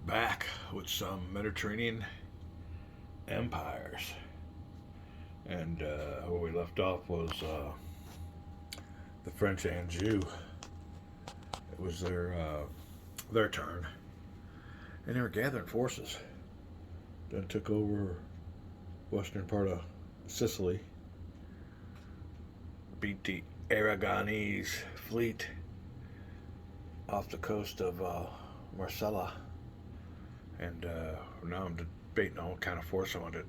back with some Mediterranean empires. And where we left off was the French Anjou. It was their turn, and they were gathering forces. Then took over western part of Sicily, beat the Aragonese fleet off the coast of Marsala, and now I'm debating on what kind of force I want to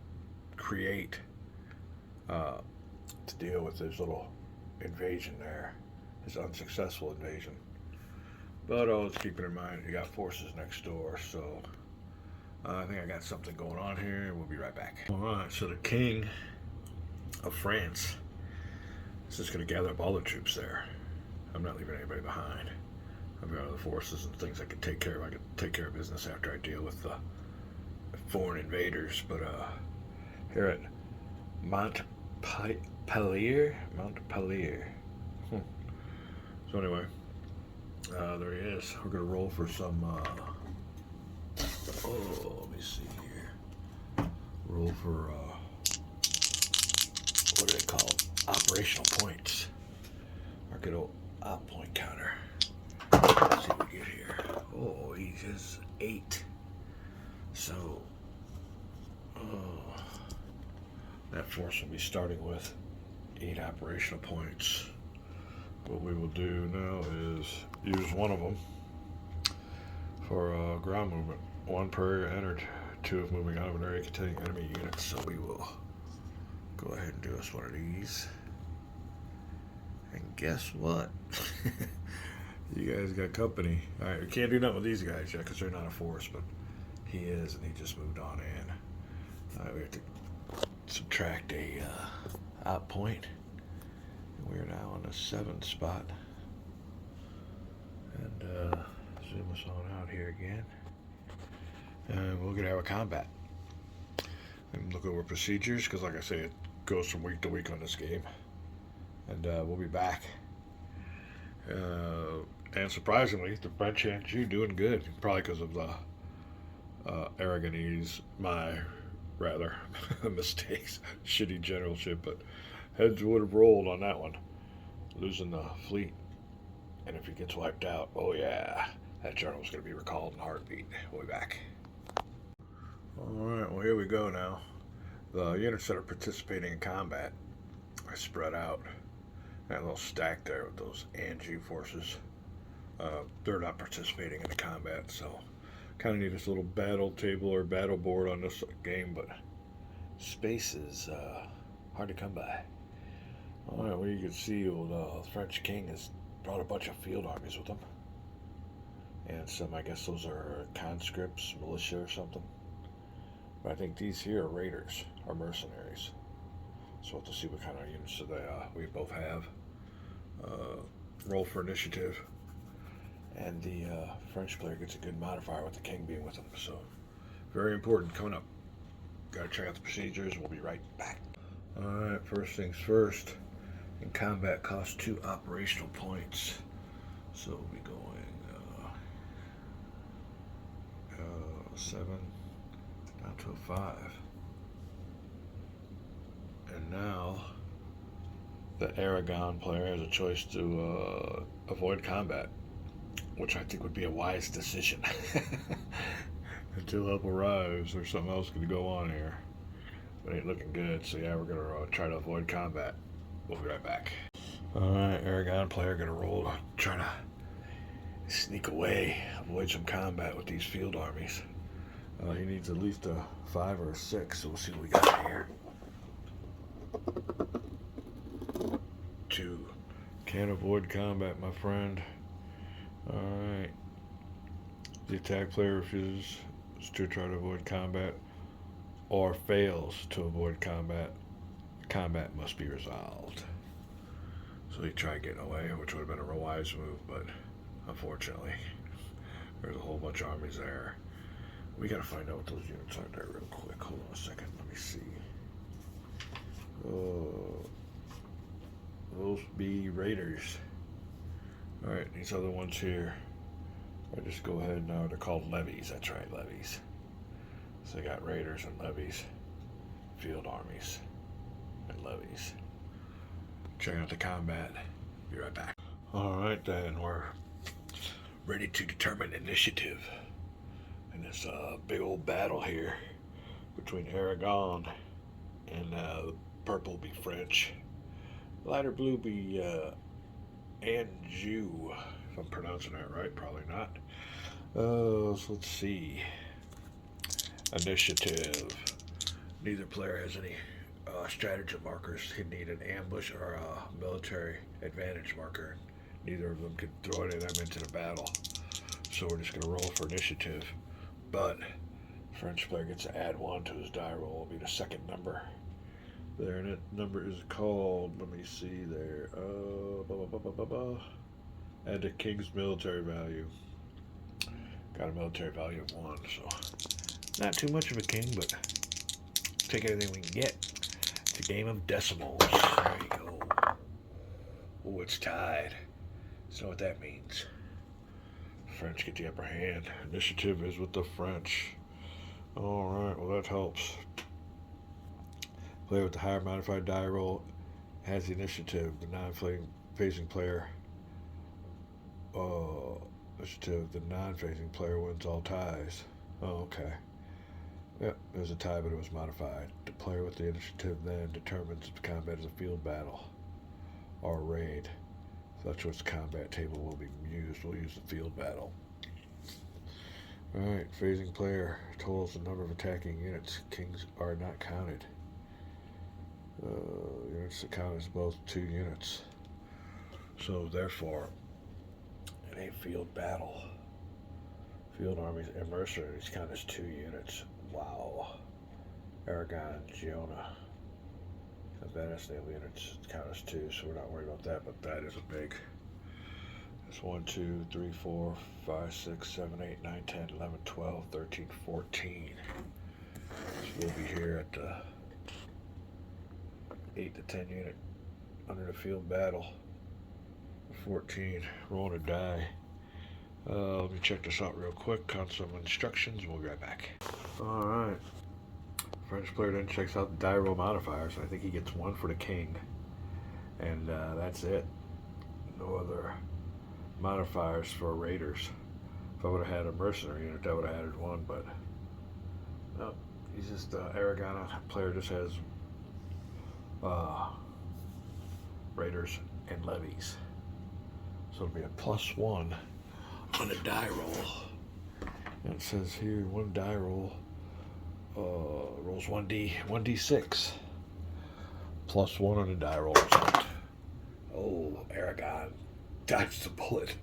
create to deal with his little invasion there, his unsuccessful invasion. But always keeping in mind you got forces next door, so I think I got something going on here. We'll be right back. All right, so the king of France is just going to gather up all the troops there. I'm not leaving anybody behind. I've got other forces and things I can take care of. I can take care of business after I deal with the foreign invaders. But here at Montpellier. So anyway, there he is. We're going to roll for some... let me see here. Roll for, what do they call it? Operational points. Our good old op point counter. Let's see what we get here. Oh, he just 8. So, that force will be starting with 8 operational points. What we will do now is use one of them for ground movement. 1 per area entered, 2 of moving out of an area containing enemy units. So we will go ahead and do us one of these. And guess what? You guys got company. Alright, we can't do nothing with these guys yet because they're not a force, but he is, and he just moved on in. Alright, we have to subtract a out point. And we are now on the 7th spot. And zoom us on out here again. And we'll get our combat. And look over procedures, because like I say, it goes from week to week on this game. And we'll be back. And surprisingly, the French Anjou doing good, probably because of the Aragonese, mistakes, shitty generalship, but heads would have rolled on that one, losing the fleet. And if he gets wiped out, oh yeah, that general's going to be recalled in a heartbeat. We'll be back. Alright, well here we go now. The units that are participating in combat are spread out. That little stack there with those Anjou forces. They're not participating in the combat, so kind of need this little battle table or battle board on this game, but space is hard to come by. Alright, well you can see the French king has brought a bunch of field armies with him. And some, I guess those are conscripts, militia or something. But I think these here are raiders, or mercenaries. So we'll have to see what kind of units we both have. Roll for initiative. And the French player gets a good modifier with the king being with him. So, very important coming up. Gotta check out the procedures. We'll be right back. Alright, first things first. In combat costs 2 operational points. So we'll be going 7 down to a 5. And now the Aragon player has a choice to avoid combat, which I think would be a wise decision. Until help arrives, there's something else going to go on here. But it ain't looking good, so yeah, we're going to try to avoid combat. We'll be right back. Alright, Aragon player going to roll, try to sneak away, avoid some combat with these field armies. He needs at least a 5 or a 6, so we'll see what we got here. 2. Can't avoid combat, my friend. Alright. The attack player refuses to try to avoid combat or fails to avoid combat. Combat must be resolved. So he tried getting away, which would have been a real wise move, but unfortunately, there's a whole bunch of armies there. We gotta find out what those units are there real quick. Hold on a second, let me see. Those be raiders. Alright, these other ones here Or just go ahead now. They're called levies. That's right, levies. So they got raiders and levies, field armies and levies. Check out the combat. Be right back. All right, then we're ready to determine initiative in this big old battle here between Aragon and purple be French, lighter blue be Anjou. If I'm pronouncing that right, probably not. So let's see. Initiative. Neither player has any stratagem markers. He need an ambush or a military advantage marker. Neither of them can throw any of them into the battle. So we're just going to roll for initiative. But French player gets to add 1 to his die roll. It'll be the second number. There, and that number is called, let me see there, add the king's military value. Got a military value of 1, so not too much of a king, but take anything we can get. It's a game of decimals. There you go. Oh, it's tied. So what that means. French get the upper hand. Initiative is with the French. Alright, well that helps. Player with the higher modified die roll has the initiative. The non-facing player initiative. The non-facing player wins all ties. Oh, okay. Yep, it was a tie, but it was modified. The player with the initiative then determines if the combat is a field battle or a raid. Such which combat table will be used. We'll use the field battle. Alright, phasing player totals the number of attacking units. Kings are not counted. Units that count as both 2 units. So therefore, in a field battle, field armies and mercenaries count as 2 units. Wow. Aragon and Giona. And Venice naval units count as 2, so we're not worried about that, but that is a big. It's 1, 2, 3, 4, 5, 6, 7, 8, 9, 10, 11, 12, 13, 14. So we'll be here at the 8 to 10 unit under the field battle. 14, rolling a die. Let me check this out real quick on some instructions. We'll be right back. Alright. French player then checks out the die roll modifiers. I think he gets 1 for the king. And that's it. No other modifiers for raiders. If I would have had a mercenary unit, that would have added 1, but no. He's just Aragon player just has raiders and levies. So it'll be a +1 on a die roll. And it says here 1 die roll rolls 1d6 +1 on the die roll result. Oh, Aragon dodged the bullet.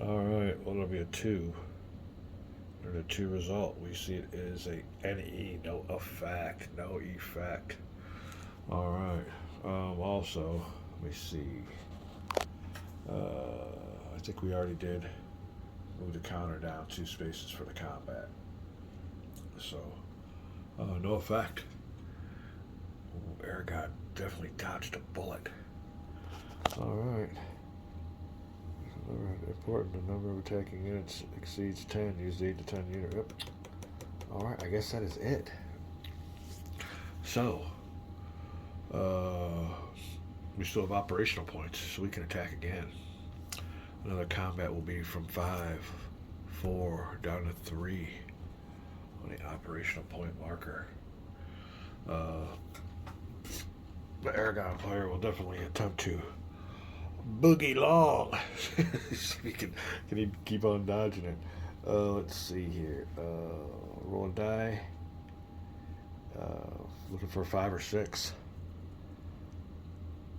Alright, well it'll be a 2. And a 2 result. We see it is a NE, no effect. No effect. Alright. Also, let me see. I think we already did move the counter down 2 spaces for the combat. So, no effect. Ooh, Aragon definitely dodged a bullet. Alright. Important, the number of attacking units exceeds 10. Use the 8 to 10 unit. Yep. Alright, I guess that is it. So, we still have operational points, so we can attack again. Another combat will be from 5, 4, down to 3 on the operational point marker. The Aragon player will definitely attempt to boogie long. Can he keep on dodging it? Let's see here. Roll a die. Looking for 5 or 6.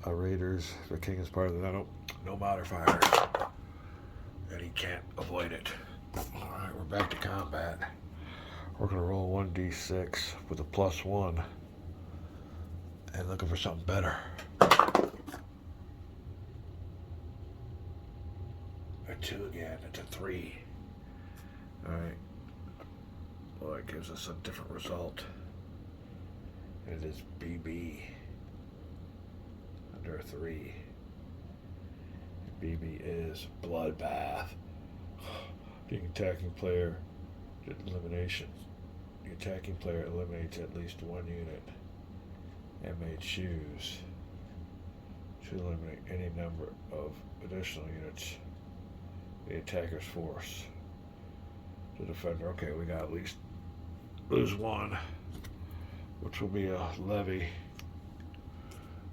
Raiders. The king is part of the no modifiers, and he can't avoid it. All right, we're back to combat. We're gonna roll 1d6 with a +1, and looking for something better. A 2 again. It's a 3. All right. Well, that gives us a different result. It is BB. Under 3. BB is bloodbath. The attacking player elimination. The attacking player eliminates at least one unit and may choose to eliminate any number of additional units the attacker's force. The defender, okay, we got at least lose one, which will be a levy.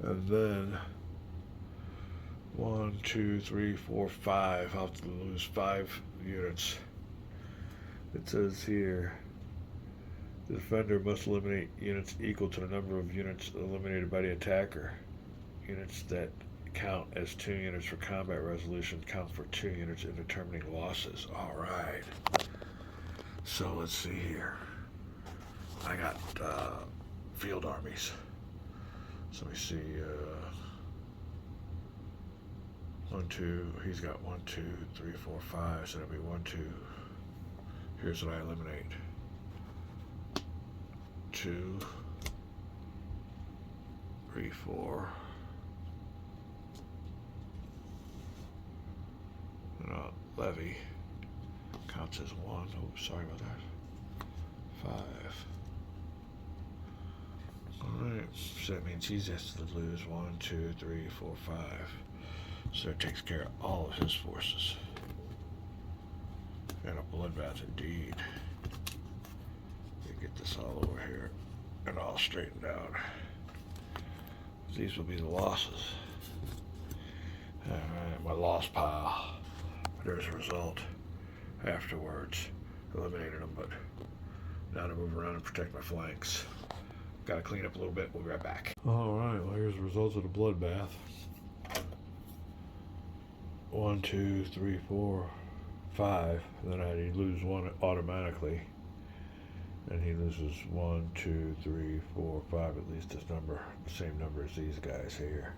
And then 1, 2, 3, 4, 5. I'll have to lose 5 units. It says here the defender must eliminate units equal to the number of units eliminated by the attacker. Units that count as 2 units for combat resolution count for 2 units in determining losses. Alright. So let's see here. I got field armies. So let me see. 1, 2. He's got 1, 2, 3, 4, 5. So that'll be 1, 2. Here's what I eliminate. 2, 3, 4. Levy counts as 1. Oh, sorry about that. 5. Alright, so that means he has to lose 1, 2, 3, 4, 5. So it takes care of all of his forces. And a bloodbath indeed. Get this all over here and all straightened out. These will be the losses. Alright, my loss pile. There's a result afterwards. Eliminated them, but now to move around and protect my flanks. Gotta clean up a little bit. We'll be right back. Alright, well, here's the results of the bloodbath. 1, 2, 3, 4, 5. And then I lose 1 automatically. And he loses 1, 2, 3, 4, 5, at least this number, the same number as these guys here.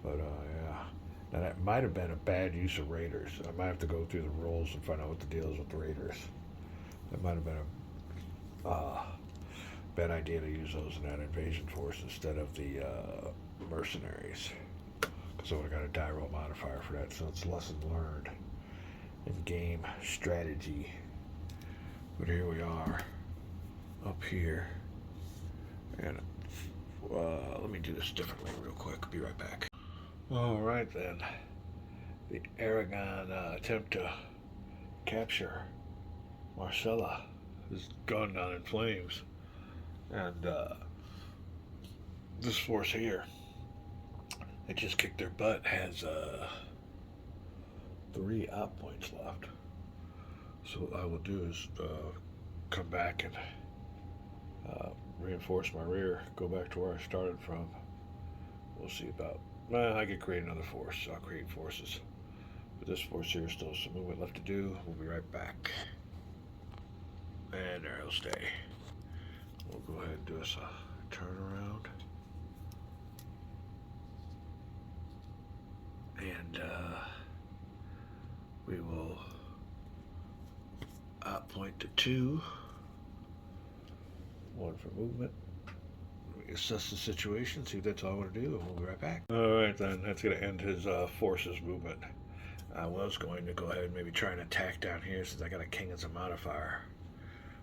But yeah. Now that might have been a bad use of raiders. I might have to go through the rules and find out what the deal is with the raiders. That might have been a bad idea to use those in that invasion force instead of the mercenaries. Because I would have got a die roll modifier for that, so it's lesson learned in game strategy. But here we are, up here, and let me do this differently real quick. Be right back. Alright then, the Aragon attempt to capture Marcella has gone down in flames, and this force here, it just kicked their butt, has 3 op points left. So what I will do is come back and reinforce my rear, go back to where I started from. We'll see about, I could create another force, so I'll create forces. But this force here still has some movement left to do. We'll be right back. And there he'll stay. We'll go ahead and do us a turnaround. And we will point to 2. 1 for movement. We assess the situation, see if that's all I want to do, and we'll be right back. Alright then, that's going to end his forces movement. I was going to go ahead and maybe try and attack down here since I got a king as a modifier.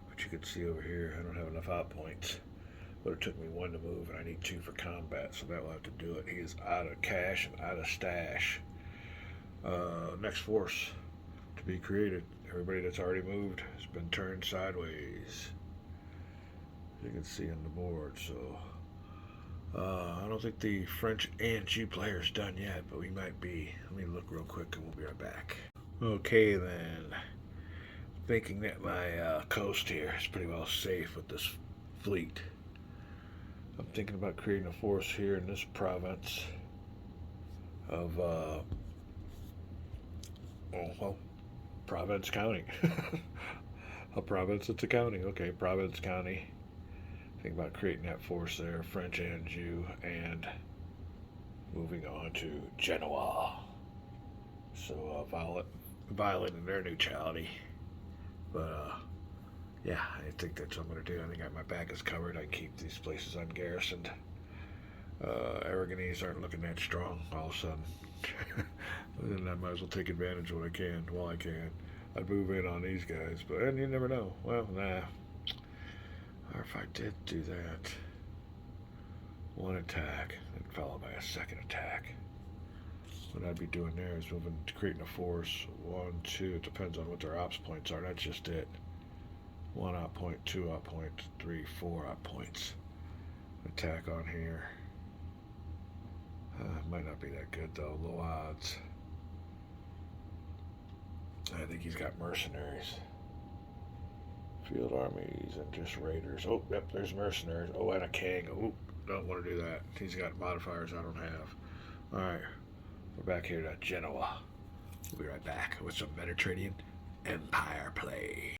But you can see over here, I don't have enough out points. But it took me 1 to move, and I need 2 for combat, so that will have to do it. He is out of cash and out of stash. Next force to be created. Everybody that's already moved has been turned sideways. You can see on the board, so I don't think the French ANG player's done yet, but we might be. Let me look real quick and we'll be right back. Okay then, thinking that my coast here is pretty well safe with this fleet. I'm thinking about creating a force here in this province of Province County. A province, it's a county. Okay, Province County. Think about creating that force there, French Anjou, and moving on to Genoa. So violating their neutrality. But yeah, I think that's what I'm going to do. I think my back is covered. I keep these places ungarrisoned. Aragonese aren't looking that strong all of a sudden. And I might as well take advantage of what I can while I can. I'd move in on these guys, but and you never know. Well, nah. Or if I did do that, one attack and followed by a second attack. What I'd be doing there is moving, creating a force. 1, 2. It depends on what their ops points are. That's just it. 1 op point, 2 op points, 3, 4 op points. Attack on here. Might not be that good though. Low odds. I think he's got mercenaries. Field armies and just raiders. Oh, yep, there's mercenaries. Oh, and a king. Oh, don't want to do that. He's got modifiers I don't have. Alright, we're back here to Genoa. We'll be right back with some Mediterranean Empire play.